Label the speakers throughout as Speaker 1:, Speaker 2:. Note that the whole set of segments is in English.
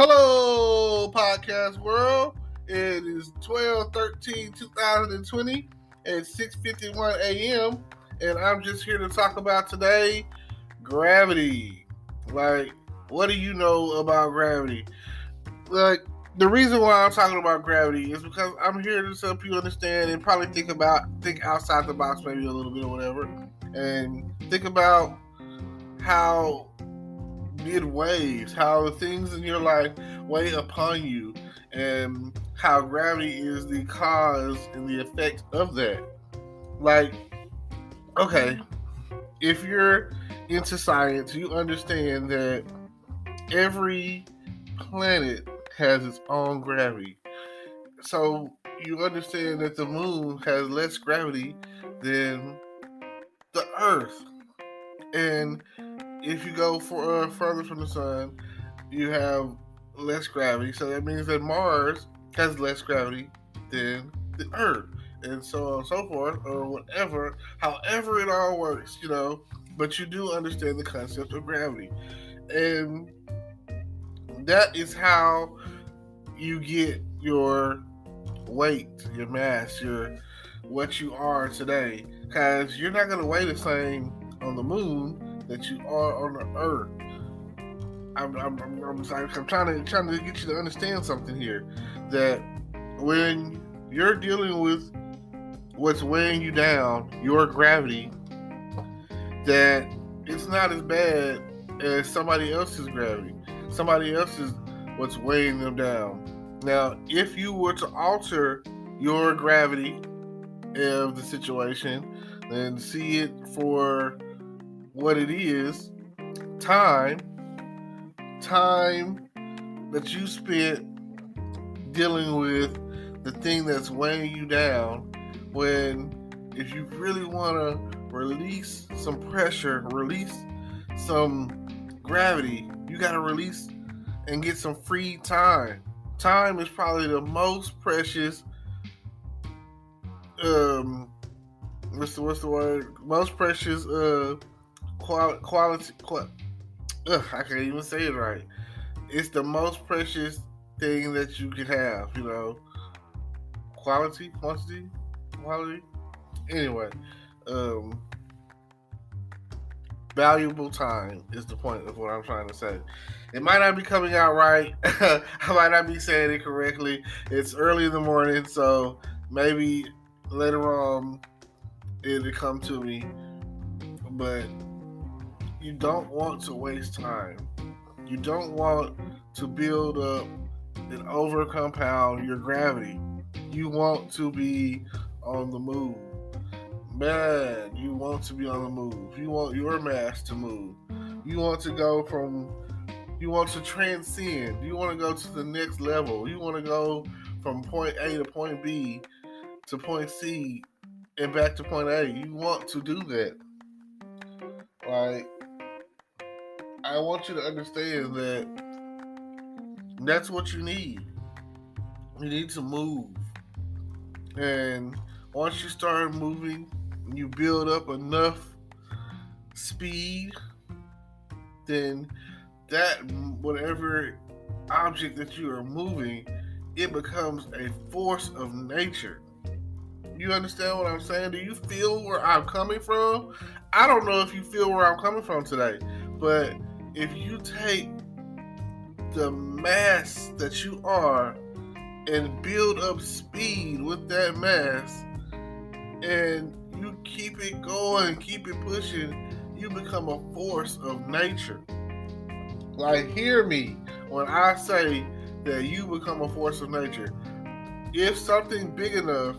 Speaker 1: Hello, podcast world. It is 12/13/2020 at 6:51 a.m. And I'm just here to talk about today gravity. Like, what do you know about gravity? Like, the reason why I'm talking about gravity is because I'm here to help you understand and probably think outside the box maybe a little bit or whatever. And think about how waves, how things in your life weigh upon you, and how gravity is the cause and the effect of that. Like, okay, if you're into science, you understand that every planet has its own gravity. So you understand that the moon has less gravity than the Earth. And if you go further from the sun, you have less gravity. So that means that Mars has less gravity than the Earth, and so on and so forth, or whatever, however it all works, But you do understand the concept of gravity. And that is how you get your weight, your mass, what you are today. Because you're not going to weigh the same on the moon that you are on the Earth. I'm trying to get you to understand something here. That when you're dealing with what's weighing you down, your gravity, that it's not as bad as somebody else's gravity. Somebody else's what's weighing them down. Now, if you were to alter your gravity of the situation and see it for what it is, time that you spent dealing with the thing that's weighing you down, if you really want to release some pressure, release some gravity, you got to release and get some free time. Time is probably the most precious, what's the word? Most precious quality. I can't even say it right. It's the most precious thing that you can have, Quality. Anyway, valuable time is the point of what I'm trying to say. It might not be coming out right. I might not be saying it correctly. It's early in the morning, so maybe later on it'll come to me. But you don't want to waste time. You don't want to build up and over-compound your gravity. You want to be on the move. Man, you want to be on the move. You want your mass to move. You want to transcend. You want to go to the next level. You want to go from point A to point B to point C and back to point A. You want to do that. Like, I want you to understand that that's what you need. You need to move. And once you start moving, you build up enough speed, then that whatever object that you are moving, it becomes a force of nature. You understand what I'm saying? Do you feel where I'm coming from? I don't know if you feel where I'm coming from today, but if you take the mass that you are and build up speed with that mass, and you keep it going, keep it pushing, you become a force of nature. Like, hear me when I say that you become a force of nature. If something big enough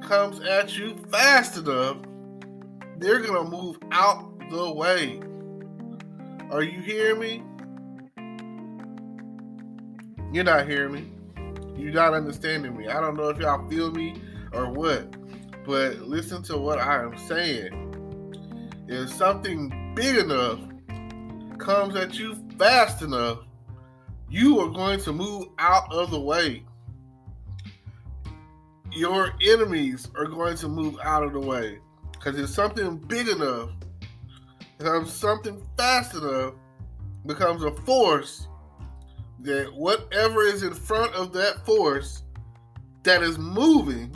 Speaker 1: comes at you fast enough, they're going to move out the way. Are you hearing me? You're not hearing me. You're not understanding me. I don't know if y'all feel me or what, but listen to what I am saying. If something big enough comes at you fast enough, you are going to move out of the way. Your enemies are going to move out of the way. Because if something big enough Something fast enough becomes a force, that whatever is in front of that force that is moving,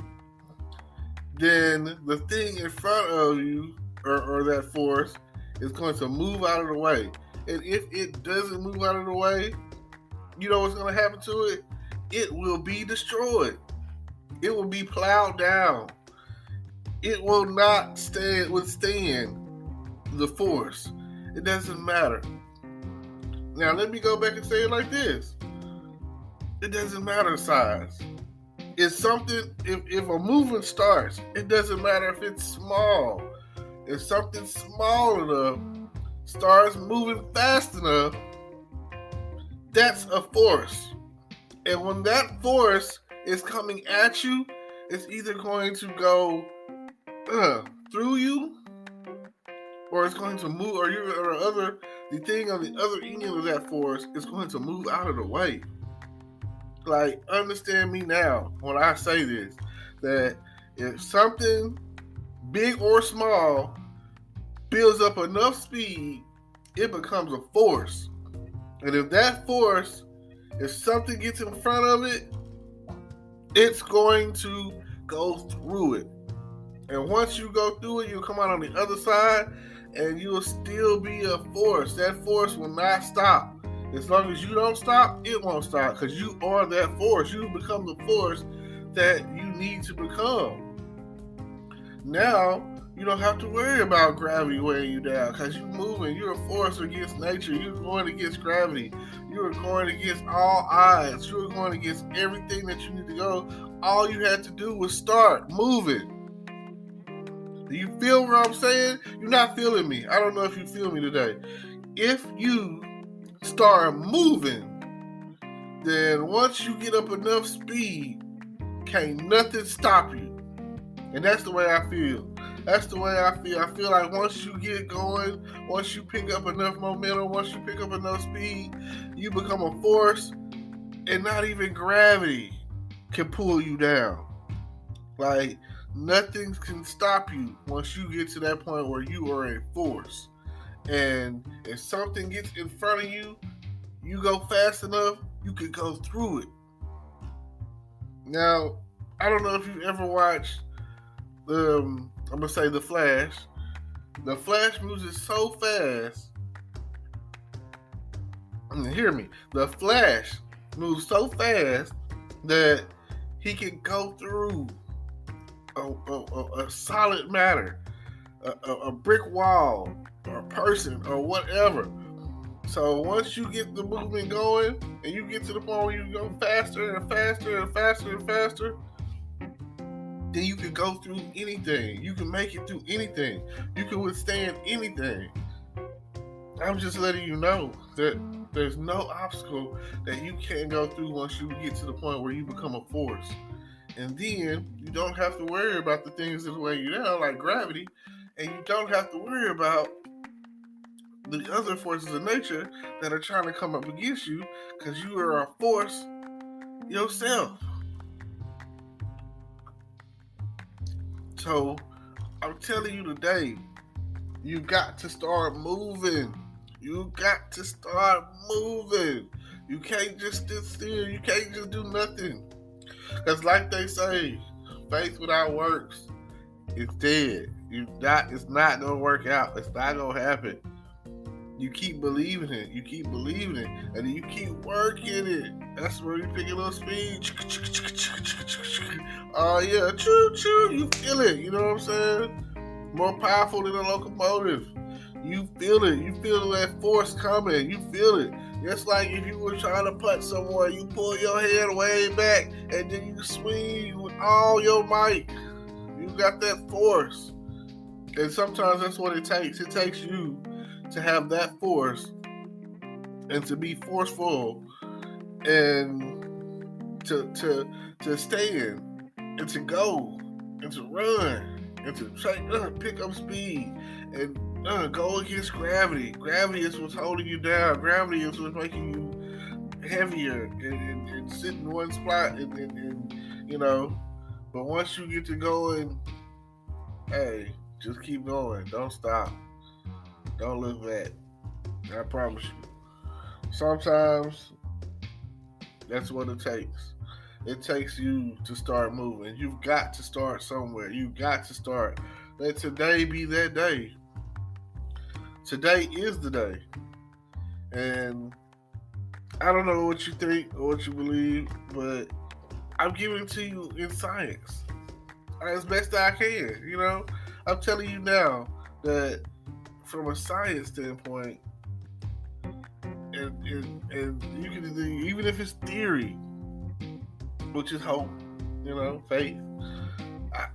Speaker 1: then the thing in front of you or that force is going to move out of the way. And if it doesn't move out of the way, you know what's going to happen to it? It will be destroyed. It will be plowed down. It will not withstand the force. It doesn't matter. Now, let me go back and say it like this. It doesn't matter the size. If a movement starts, it doesn't matter if it's small. If something small enough starts moving fast enough, that's a force. And when that force is coming at you, it's either going to go through you, or it's going to move, the thing on the other end of that force is going to move out of the way. Like, understand me now when I say this, that if something big or small builds up enough speed, it becomes a force. And if that force, if something gets in front of it, it's going to go through it. And once you go through it, you'll come out on the other side, and you'll still be a force. That force will not stop. As long as you don't stop, it won't stop, because you are that force. You become the force that you need to become. Now, you don't have to worry about gravity weighing you down, because you're moving. You're a force against nature. You're going against gravity. You're going against all odds. You're going against everything that you need to go. All you had to do was start moving. Do you feel what I'm saying? You're not feeling me. I don't know if you feel me today. If you start moving, then once you get up enough speed, can't nothing stop you. And that's the way I feel. That's the way I feel. I feel like once you get going, once you pick up enough momentum, once you pick up enough speed, you become a force, and not even gravity can pull you down. Like, nothing can stop you once you get to that point where you are a force. And if something gets in front of you, you go fast enough, you can go through it. Now, I don't know if you've ever watched I'm going to say The Flash. The Flash moves so fast. Hear me. The Flash moves so fast that he can go through a solid matter, a brick wall, or a person, or whatever. So once you get the movement going, and you get to the point where you go faster and faster and faster and faster, then you can go through anything. You can make it through anything. You can withstand anything. I'm just letting you know that there's no obstacle that you can't go through once you get to the point where you become a force. And then you don't have to worry about the things that weigh you down, like gravity, and you don't have to worry about the other forces of nature that are trying to come up against you, because you are a force yourself. So I'm telling you today, you got to start moving. You got to start moving. You can't just sit still. You can't just do nothing. Because like they say, faith without works is dead. It's not going to work out. It's not going to happen. You keep believing it. You keep believing it. And then you keep working it. That's where you pick a little speed. Oh, yeah. Choo, choo. You feel it. You know what I'm saying? More powerful than a locomotive. You feel it. You feel that force coming. You feel it. Just like if you were trying to putt somewhere, you pull your head way back and then you swing with all your might. You got that force. And sometimes that's what it takes. It takes you to have that force and to be forceful and to stand and to go and to run and to pick up speed and go against gravity. Gravity is what's holding you down. Gravity is what's making you heavier and sit in one spot and you know. But once you get to going, hey, just keep going. Don't stop. Don't look back. I promise you. Sometimes that's what it takes. It takes you to start moving. You've got to start somewhere. You've got to start. Let today be that day. Today is the day. And I don't know what you think or what you believe, but I'm giving it to you in science as best I can. I'm telling you now that from a science standpoint, and you can do, even if it's theory, which is hope, faith.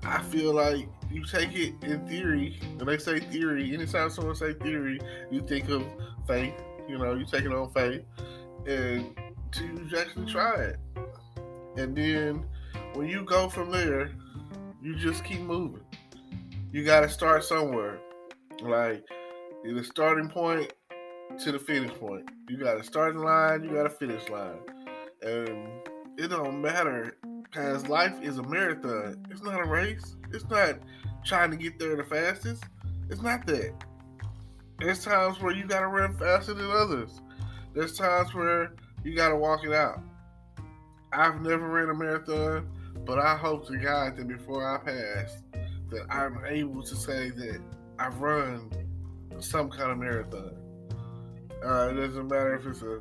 Speaker 1: I feel like you take it in theory. When they say theory, anytime someone say theory, you think of faith. You take it on faith, and to actually try it. And then when you go from there, you just keep moving. You got to start somewhere. Like the starting point to the finish point. You got a starting line, you got a finish line. And it don't matter because life is a marathon. It's not a race. It's not trying to get there the fastest. It's not that. There's times where you got to run faster than others. There's times where you got to walk it out. I've never ran a marathon, but I hope to God that before I pass, that I'm able to say that I've run some kind of marathon. It doesn't matter if it's a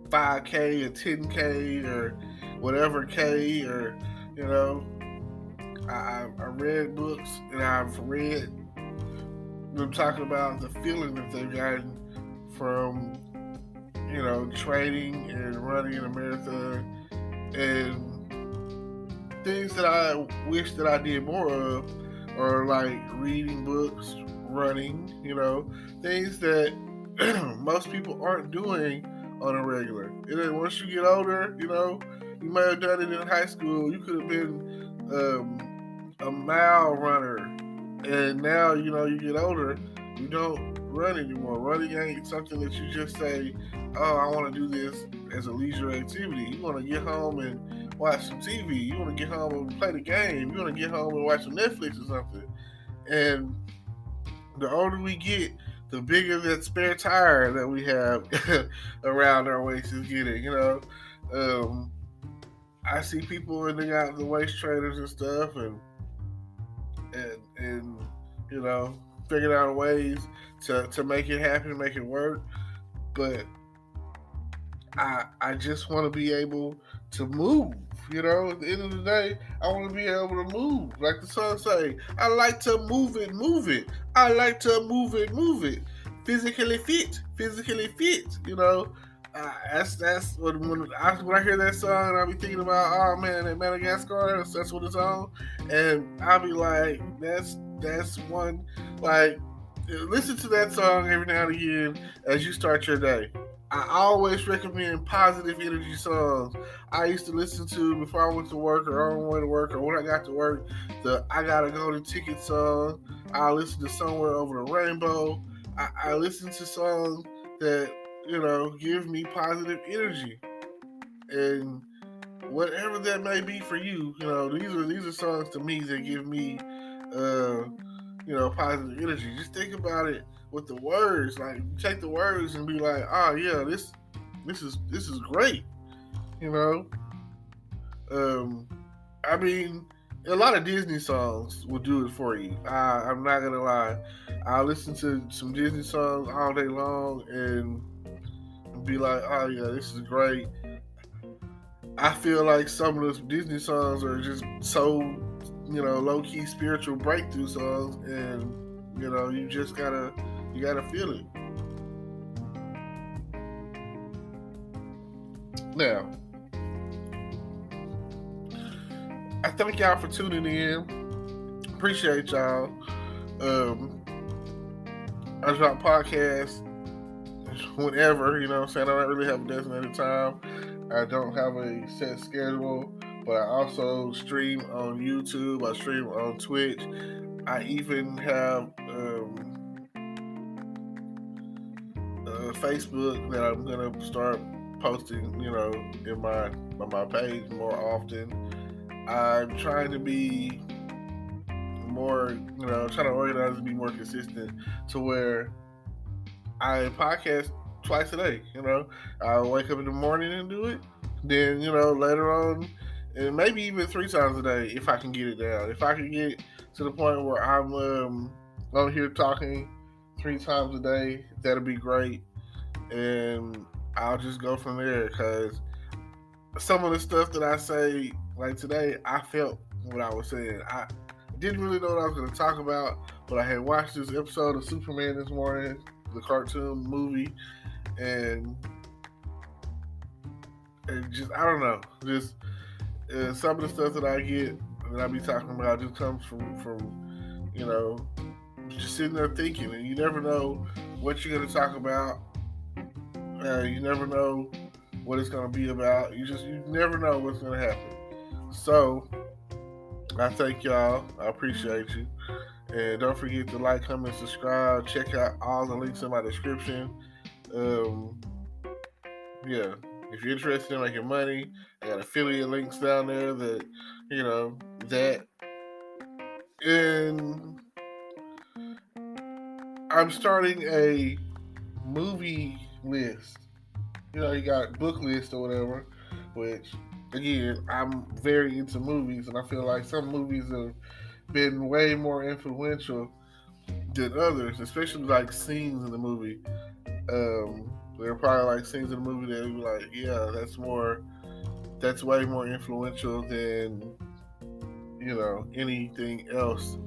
Speaker 1: 5K, a 10K, or whatever K, or, I read books and I've read them talking about the feeling that they've gotten from, training and running in a marathon, and things that I wish that I did more of, or like reading books, running, things that most people aren't doing on a regular. And then once you get older, you may have done it in high school. You could have been a mile runner, and now you get older, you don't run anymore. Running ain't something that you just say, "Oh, I want to do this as a leisure activity." You want to get home and watch some TV. You want to get home and play the game. You want to get home and watch some Netflix or something. And the older we get, the bigger that spare tire that we have around our waist is getting. I see people and they got the waist trainers and stuff, and figuring out ways to make it happen, make it work. But I just want to be able to move. At the end of the day, I want to be able to move. Like the song say, I like to move it. I like to move it. Physically fit. That's when I hear that song, I'll be thinking about, oh man, that Madagascar. That's what it's on, and I'll be like, that's one. Like, listen to that song every now and again as you start your day. I always recommend positive energy songs. I used to listen to before I went to work or on my way to work or when I got to work, the I Gotta Go to Ticket song. I listen to Somewhere Over the Rainbow. I listen to songs that, give me positive energy. And whatever that may be for you, these are songs to me that give me, positive energy. Just think about it with the words. Like, you take the words and be like, oh yeah, this is great. I mean, a lot of Disney songs will do it for you. I'm not gonna lie. I listen to some Disney songs all day long and be like, oh yeah, this is great. I feel like some of the Disney songs are just so, low-key spiritual breakthrough songs, and you just gotta feel it. Now, I thank y'all for tuning in. Appreciate y'all. I drop podcasts whenever, I don't really have a designated time. I don't have a set schedule, but I also stream on YouTube. I stream on Twitch. I even have Facebook that I'm gonna start posting, in my page more often. I'm trying to be more, trying to organize and be more consistent to where I podcast twice a day. I wake up in the morning and do it. Then later on, and maybe even 3 times a day if I can get it down. If I can get to the point where I'm on here talking 3 times a day, that'll be great. And I'll just go from there because some of the stuff that I say, like today, I felt what I was saying. I didn't really know what I was going to talk about, but I had watched this episode of Superman this morning, the cartoon movie, and just, I don't know, just some of the stuff that I get, that I be talking about, just comes from just sitting there thinking, and you never know what you're going to talk about. You never know what it's going to be about. You never know what's going to happen. So, I thank y'all. I appreciate you. And don't forget to like, comment, subscribe. Check out all the links in my description. Yeah. If you're interested in making money, I got affiliate links down there that. And I'm starting a movie list. You got book list or whatever, which, again, I'm very into movies, and I feel like some movies have been way more influential than others, especially like scenes in the movie. There are probably like scenes in the movie that be like, yeah, that's way more influential than anything else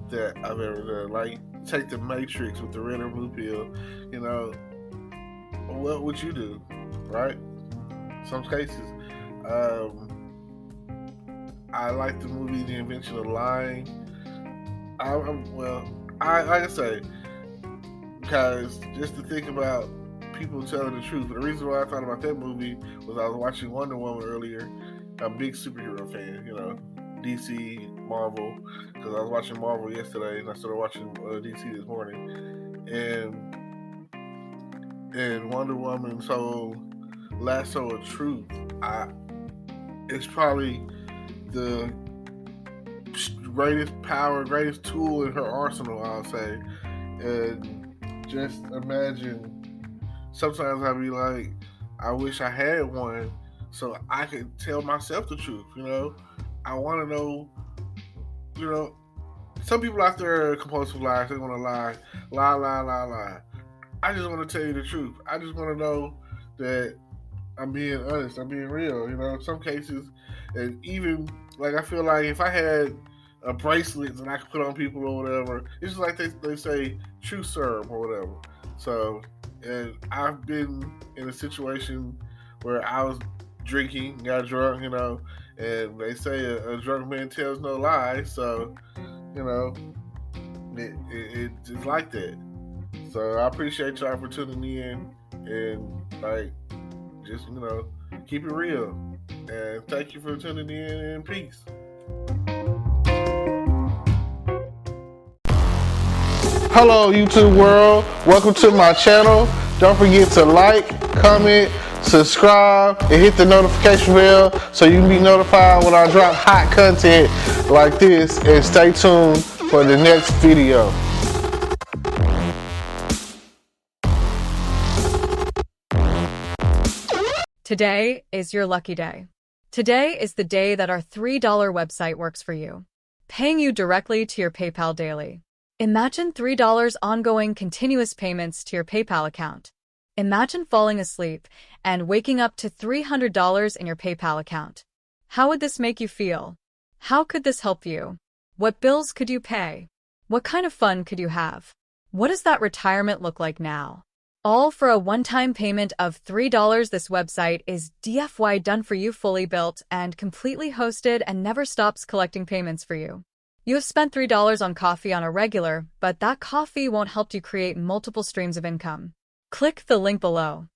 Speaker 1: that I've ever done. Like, take The Matrix with the red or blue pill. What would you do, right? Some cases. I like the movie The Invention of Lying. Like I say, because just to think about people telling the truth. The reason why I thought about that movie was I was watching Wonder Woman earlier. I'm a big superhero fan, DC, Marvel, because I was watching Marvel yesterday and I started watching DC this morning. And Wonder Woman's whole lasso of truth, it's probably the greatest power, greatest tool in her arsenal, I'll say. And just imagine, sometimes I'll be like, I wish I had one so I could tell myself the truth, I want to know, some people out there are compulsive liars. They want to lie. I just want to tell you the truth. I just want to know that I'm being honest. I'm being real. In some cases, and even like I feel like if I had a bracelet that I could put on people or whatever, it's just like they say true serum or whatever. So, and I've been in a situation where I was drinking, got drunk, and they say a drunk man tells no lies. So, it's like that. So I appreciate y'all for tuning in and just keep it real. And thank you for tuning in, and peace. Hello YouTube world, welcome to my channel. Don't forget to like, comment, subscribe, and hit the notification bell so you can be notified when I drop hot content like this, and stay tuned for the next video.
Speaker 2: Today is your lucky day. Today is the day that our $3 website works for you, paying you directly to your PayPal daily. Imagine $3 ongoing continuous payments to your PayPal account. Imagine falling asleep and waking up to $300 in your PayPal account. How would this make you feel? How could this help you? What bills could you pay? What kind of fun could you have? What does that retirement look like now? All for a one-time payment of $3. This website is DFY done for you, fully built and completely hosted, and never stops collecting payments for you. You have spent $3 on coffee on a regular, but that coffee won't help you create multiple streams of income. Click the link below.